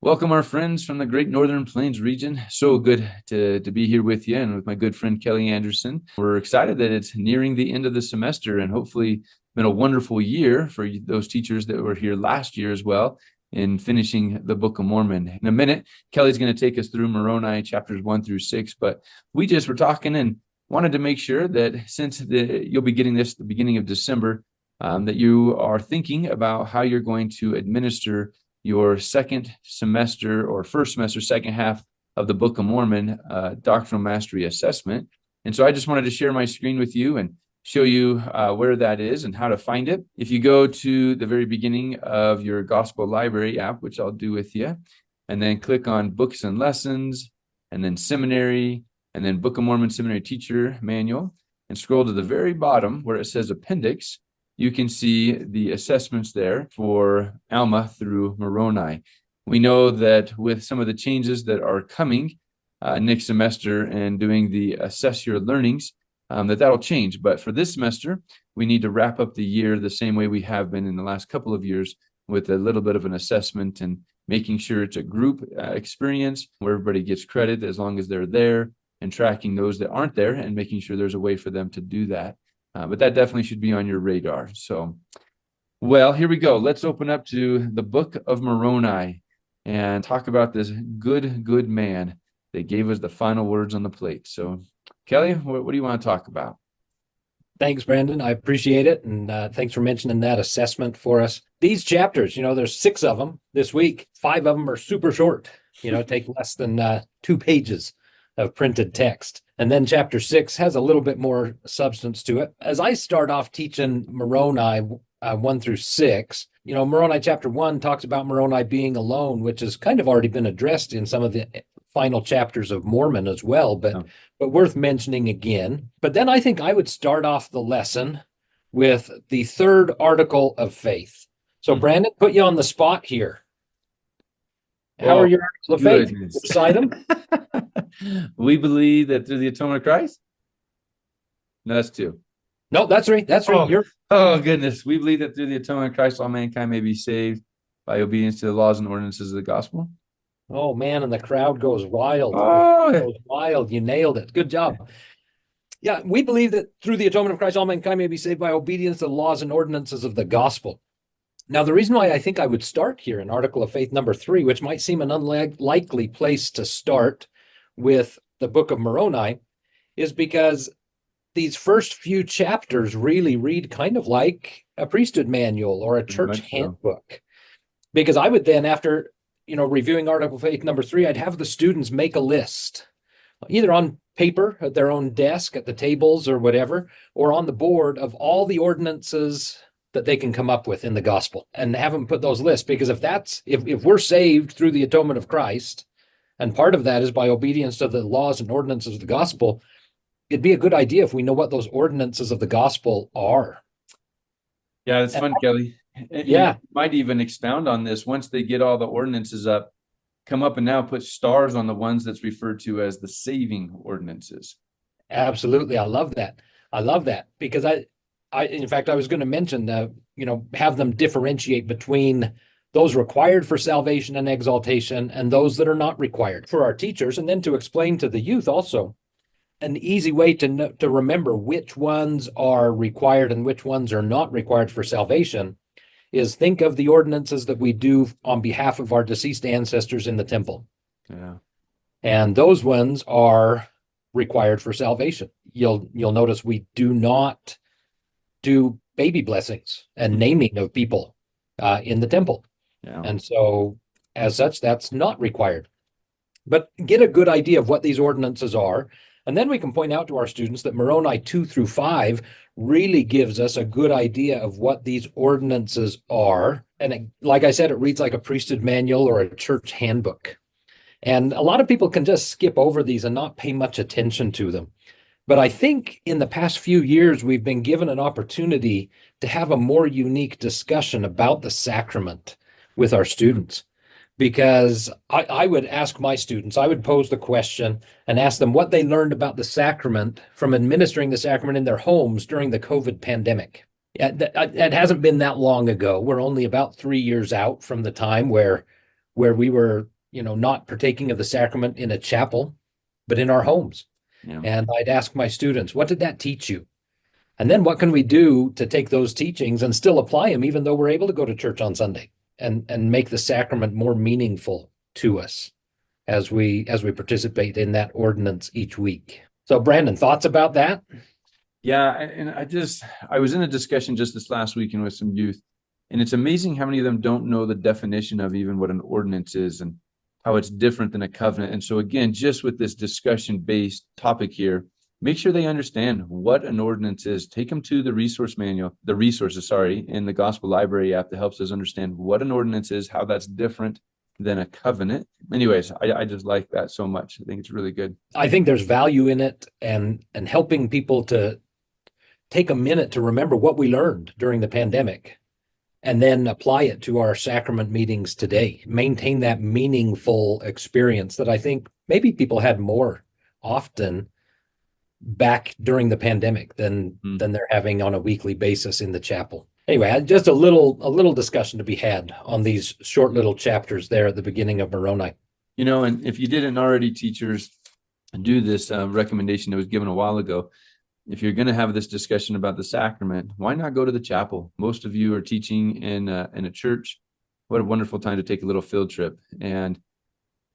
Welcome, our friends from the Great Northern Plains region. So good to be here with you and with my good friend Kelly Anderson. We're excited that it's nearing the end of the semester and hopefully been a wonderful year for those teachers that were here last year as well in finishing the Book of Mormon. In a minute, Kelly's going to take us through Moroni chapters 1 through 6, but we just were talking and wanted to make sure that since you'll be getting this at the beginning of December, that you are thinking about how you're going to administer your second semester or first semester, second half of the Book of Mormon Doctrinal Mastery Assessment. And so I just wanted to share my screen with you and show you where that is and how to find it. If you go to the very beginning of your Gospel Library app, which I'll do with you, and then click on Books and Lessons, and then Seminary, and then Book of Mormon Seminary Teacher Manual, and scroll to the very bottom where it says Appendix, you can see the assessments there for Alma through Moroni. We know that with some of the changes that are coming next semester and doing the Assess Your Learnings, that'll change. But for this semester, we need to wrap up the year the same way we have been in the last couple of years with a little bit of an assessment and making sure it's a group experience where everybody gets credit as long as they're there, and tracking those that aren't there and making sure there's a way for them to do that. But that definitely should be on your radar. So, well, here we go. Let's open up to the Book of Moroni and talk about this good man that gave us the final words on the plate. So, Kelly, what do you want to talk about? Thanks, Brandon. I appreciate it. And thanks for mentioning that assessment for us. These chapters, there's 6 of them this week. 5 of them are super short, take less than 2 pages of printed text. And then chapter 6 has a little bit more substance to it. As I start off teaching Moroni 1 through 6, Moroni chapter 1 talks about Moroni being alone, which has kind of already been addressed in some of the final chapters of Mormon as well, but worth mentioning again. But then I think I would start off the lesson with the 3rd article of faith. So Brandon, put you on the spot here. How are your articles of faith? Recite them. We believe that through the atonement of Christ. No, that's 2. No, that's right. That's right. Oh, goodness. We believe that through the atonement of Christ, all mankind may be saved by obedience to the laws and ordinances of the gospel. Oh, man. And the crowd goes wild. Oh, it goes wild. You nailed it. Good job. Yeah, we believe that through the atonement of Christ, all mankind may be saved by obedience to the laws and ordinances of the gospel. Now, the reason why I think I would start here in Article of Faith number 3, which might seem an unlikely place to start with the Book of Moroni, is because these first few chapters really read kind of like a priesthood manual or a church handbook. Because I would then, after reviewing Article of Faith number 3, I'd have the students make a list, either on paper at their own desk, at the tables or whatever, or on the board of all the ordinances that they can come up with in the gospel, and have them put those lists. Because if we're saved through the atonement of Christ, and part of that is by obedience to the laws and ordinances of the gospel, it'd be a good idea if we know what those ordinances of the gospel are. Yeah, that's fun, Kelly. You might even expound on this once they get all the ordinances up, come up and now put stars on the ones that's referred to as the saving ordinances. Absolutely. I love that because in fact, I was going to mention, have them differentiate between those required for salvation and exaltation and those that are not required for our teachers, and then to explain to the youth also an easy way to remember which ones are required and which ones are not required for salvation is think of the ordinances that we do on behalf of our deceased ancestors in the temple. Yeah. And those ones are required for salvation. You'll notice we do not do baby blessings and naming of people in the temple. Yeah. And so as such, that's not required. But get a good idea of what these ordinances are. And then we can point out to our students that Moroni 2 through 5 really gives us a good idea of what these ordinances are. And like I said, it reads like a priesthood manual or a church handbook. And a lot of people can just skip over these and not pay much attention to them. But I think in the past few years, we've been given an opportunity to have a more unique discussion about the sacrament with our students. Because I would ask my students, I would pose the question and ask them what they learned about the sacrament from administering the sacrament in their homes during the COVID pandemic. It hasn't been that long ago. We're only about 3 years out from the time where we were not partaking of the sacrament in a chapel, but in our homes. Yeah. And I'd ask my students, what did that teach you? And then what can we do to take those teachings and still apply them, even though we're able to go to church on Sunday, and make the sacrament more meaningful to us as we participate in that ordinance each week. So Brandon, thoughts about that? Yeah, and I was in a discussion just this last weekend with some youth, and it's amazing how many of them don't know the definition of even what an ordinance is and how it's different than a covenant. And so again, just with this discussion-based topic here, make sure they understand what an ordinance is. Take them to the resources, in the Gospel Library app that helps us understand what an ordinance is, how that's different than a covenant. Anyways, I just like that so much. I think it's really good. I think there's value in it, and helping people to take a minute to remember what we learned during the pandemic and then apply it to our sacrament meetings today. Maintain that meaningful experience that I think maybe people had more often back during the pandemic than they're having on a weekly basis in the chapel. Anyway, just a little discussion to be had on these short little chapters there at the beginning of Moroni. And if you didn't already, teachers, do this recommendation that was given a while ago. If you're going to have this discussion about the sacrament, why not go to the chapel? Most of you are teaching in a church. What a wonderful time to take a little field trip. And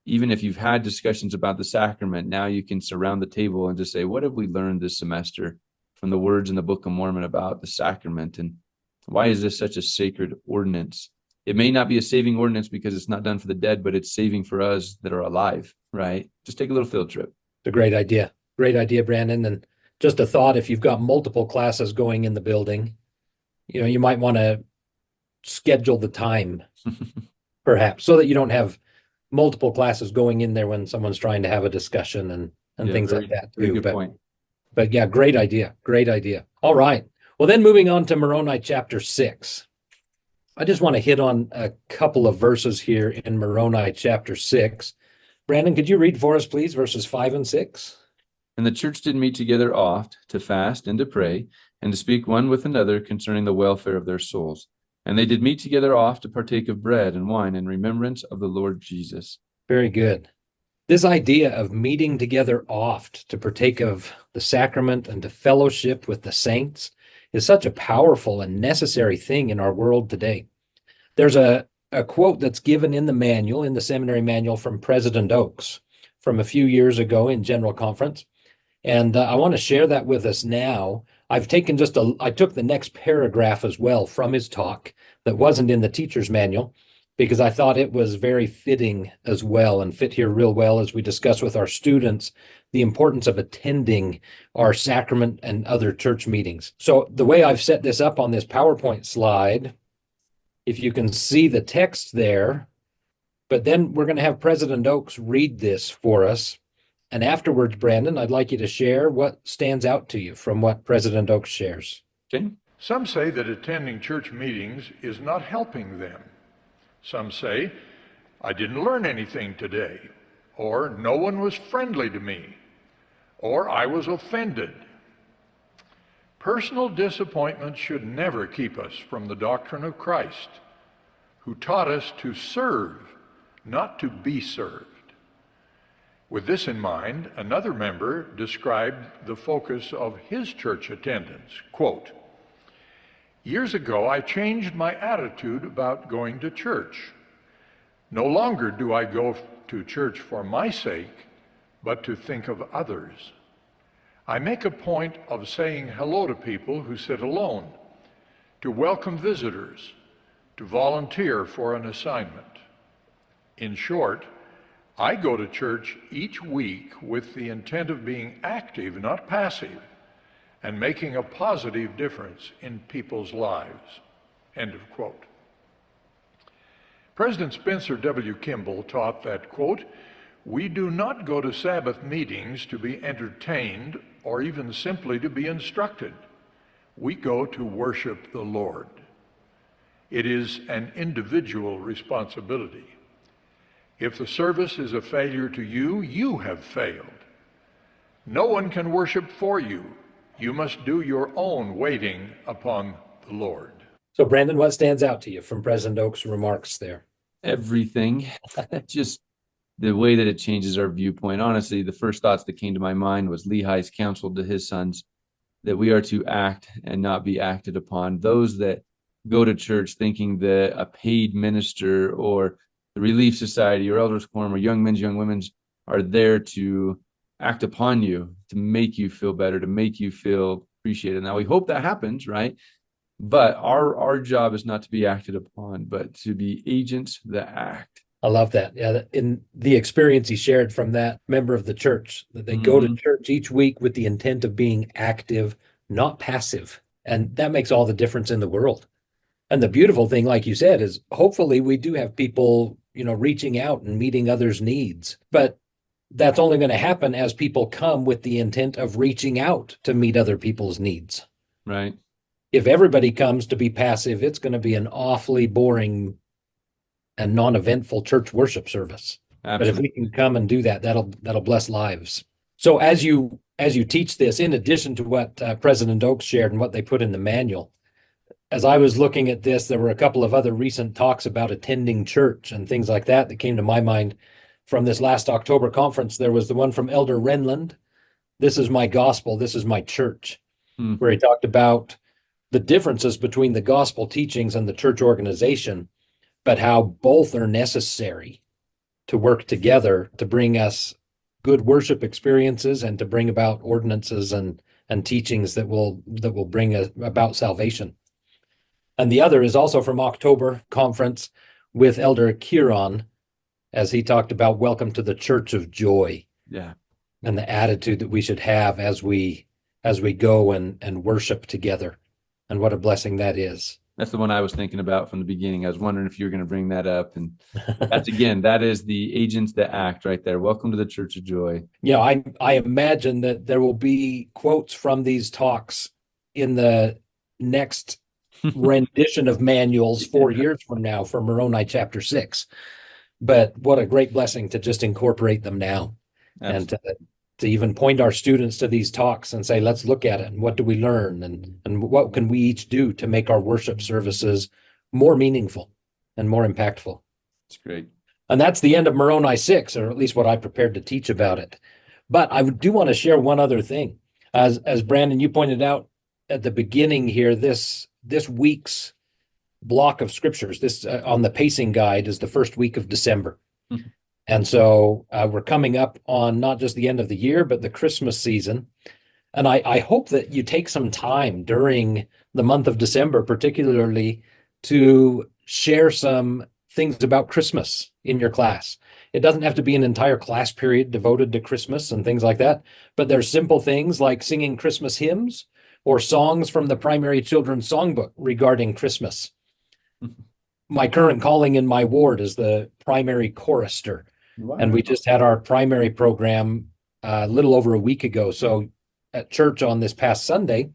even if you've had discussions about the sacrament, now you can surround the table and just say, what have we learned this semester from the words in the Book of Mormon about the sacrament? And why is this such a sacred ordinance? It may not be a saving ordinance because it's not done for the dead, but it's saving for us that are alive, right? Just take a little field trip. It's a great idea. Great idea, Brandon. And just a thought, if you've got multiple classes going in the building, you might want to schedule the time perhaps so that you don't have multiple classes going in there when someone's trying to have a discussion and things like that too. Good point. But yeah, great idea. Great idea. All right. Well, then moving on to Moroni chapter 6. I just want to hit on a couple of verses here in Moroni chapter 6. Brandon, could you read for us, please, verses 5 and 6? And the church did meet together oft to fast and to pray and to speak one with another concerning the welfare of their souls. And they did meet together oft to partake of bread and wine in remembrance of the Lord Jesus. Very good. This idea of meeting together oft to partake of the sacrament and to fellowship with the saints is such a powerful and necessary thing in our world today. There's a quote that's given in the seminary manual from President Oakes from a few years ago in General Conference. And I want to share that with us now. I took the next paragraph as well from his talk that wasn't in the teacher's manual, because I thought it was very fitting as well and fit here real well as we discuss with our students the importance of attending our sacrament and other church meetings. So the way I've set this up on this PowerPoint slide, if you can see the text there, but then we're going to have President Oakes read this for us. And afterwards, Brandon, I'd like you to share what stands out to you from what President Oakes shares. Okay. Some say that attending church meetings is not helping them. Some say, I didn't learn anything today, or no one was friendly to me, or I was offended. Personal disappointment should never keep us from the doctrine of Christ, who taught us to serve, not to be served. With this in mind, another member described the focus of his church attendance. Quote, years ago, I changed my attitude about going to church. No longer do I go to church for my sake, but to think of others. I make a point of saying hello to people who sit alone, to welcome visitors, to volunteer for an assignment. In short, I go to church each week with the intent of being active, not passive, and making a positive difference in people's lives. End of quote. President Spencer W. Kimball taught that, quote, we do not go to Sabbath meetings to be entertained or even simply to be instructed. We go to worship the Lord. It is an individual responsibility. If the service is a failure to you, you have failed. No one can worship for you. You must do your own waiting upon the Lord. So, Brandon, what stands out to you from President Oakes' remarks there? Everything. Just the way that it changes our viewpoint. Honestly, the first thoughts that came to my mind was Lehi's counsel to his sons that we are to act and not be acted upon. Those that go to church thinking that a paid minister or the Relief Society or Elders Quorum or Young Men's, Young Women's are there to act upon you, to make you feel better, to make you feel appreciated. Now, we hope that happens, right? But our job is not to be acted upon, but to be agents that act. I love that. Yeah, in the experience he shared from that member of the church, that they go to church each week with the intent of being active, not passive. And that makes all the difference in the world. And the beautiful thing, like you said, is hopefully we do have people, reaching out and meeting others' needs. But that's only going to happen as people come with the intent of reaching out to meet other people's needs. Right. If everybody comes to be passive, it's going to be an awfully boring and non-eventful church worship service. Absolutely. But if we can come and do that, that'll bless lives. So as you teach this, in addition to what President Oakes shared and what they put in the manual, as I was looking at this, there were a couple of other recent talks about attending church and things like that came to my mind from this last October conference. There was the one from Elder Renland, "This is my gospel, this is my church," where he talked about the differences between the gospel teachings and the church organization, but how both are necessary to work together to bring us good worship experiences and to bring about ordinances and teachings that will bring about salvation. And the other is also from October conference with Elder Kieran, as he talked about welcome to the Church of Joy. Yeah. And the attitude that we should have as we go and worship together. And what a blessing that is. That's the one I was thinking about from the beginning. I was wondering if you were going to bring that up. And that is the agents that act right there. Welcome to the Church of Joy. I imagine that there will be quotes from these talks in the next rendition of manuals 4 years from now for Moroni chapter 6. But what a great blessing to just incorporate them now. Absolutely. And to even point our students to these talks and say, let's look at it. And what do we learn? And what can we each do to make our worship services more meaningful and more impactful? That's great. And that's the end of Moroni 6, or at least what I prepared to teach about it. But I do want to share one other thing. As Brandon, you pointed out at the beginning here, this week's block of scriptures, this on the pacing guide, is the first week of December. Mm-hmm. And so we're coming up on not just the end of the year, but the Christmas season. And I hope that you take some time during the month of December, particularly, to share some things about Christmas in your class. It doesn't have to be an entire class period devoted to Christmas and things like that, but there's simple things like singing Christmas hymns or songs from the primary children's songbook regarding Christmas. My current calling in my ward is the primary chorister. Wow. And we just had our primary program a little over a week ago. So at church on this past Sunday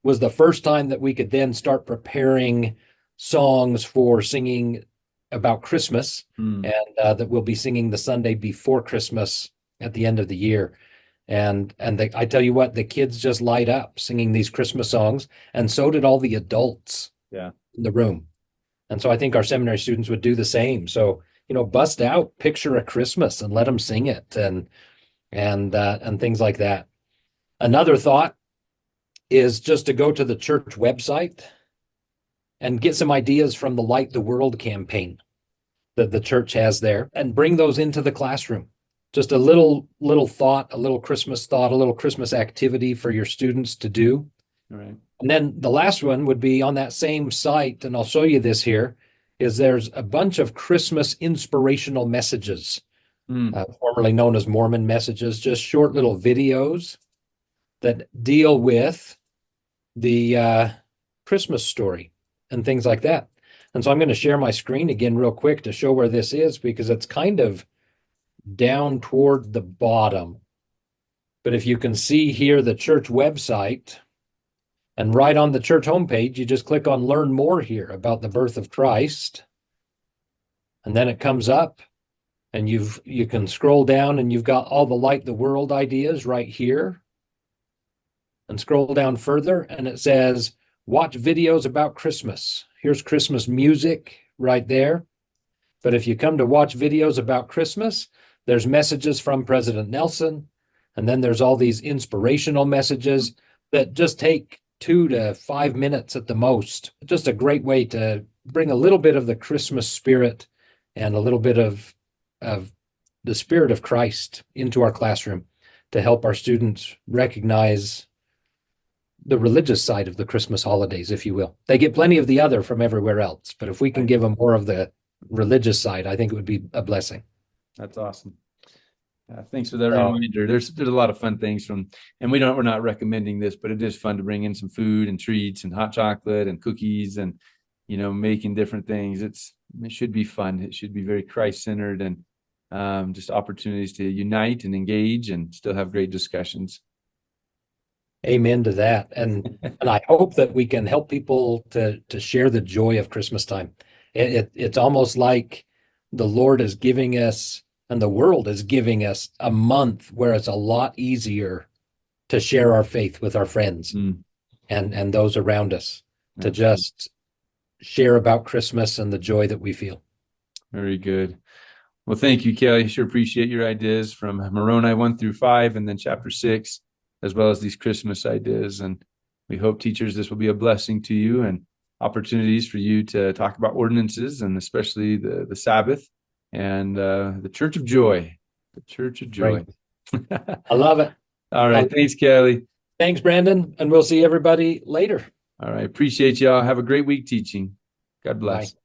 was the first time that we could then start preparing songs for singing about Christmas, and that we'll be singing the Sunday before Christmas at the end of the year. And I tell you what, the kids just light up singing these Christmas songs, and so did all the adults in the room. And so I think our seminary students would do the same. So, bust out Picture a Christmas and let them sing it and things like that. Another thought is just to go to the church website and get some ideas from the Light the World campaign that the church has there and bring those into the classroom. Just a little thought, a little Christmas activity for your students to do. All right. And then the last one would be on that same site, and I'll show you this here, is there's a bunch of Christmas inspirational messages, formerly known as Mormon messages, just short little videos that deal with the Christmas story and things like that. And so I'm going to share my screen again real quick to show where this is, because it's kind of down toward the bottom. But if you can see here the church website, and right on the church homepage, you just click on Learn More here about the birth of Christ. And then it comes up, and you can scroll down, and you've got all the Light the World ideas right here. And scroll down further, and it says, watch videos about Christmas. Here's Christmas music right there. But if you come to watch videos about Christmas, There's messages from President Nelson, and then there's all these inspirational messages that just take 2 to 5 minutes at the most. Just a great way to bring a little bit of the Christmas spirit and a little bit of the spirit of Christ into our classroom to help our students recognize the religious side of the Christmas holidays, if you will. They get plenty of the other from everywhere else, but if we can give them more of the religious side, I think it would be a blessing. That's awesome. Thanks for that reminder. There's a lot of fun things from, and we're not recommending this, but it is fun to bring in some food and treats and hot chocolate and cookies and, making different things. It should be fun. It should be very Christ-centered and just opportunities to unite and engage and still have great discussions. Amen to that. And I hope that we can help people to share the joy of Christmas time. It's almost like the Lord is giving us, and the world is giving us, a month where it's a lot easier to share our faith with our friends and those around us, to just share about Christmas and the joy that we feel. Very good. Well, thank you, Kelly. Sure appreciate your ideas from Moroni 1-5 and then chapter 6, as well as these Christmas ideas. And we hope, teachers, this will be a blessing to you and opportunities for you to talk about ordinances, and especially the Sabbath and the Church of Joy. The Church of Joy. Right. I love it. All right. Thanks, Kelly. Thanks, Brandon. And we'll see everybody later. All right. Appreciate y'all. Have a great week teaching. God bless. Bye.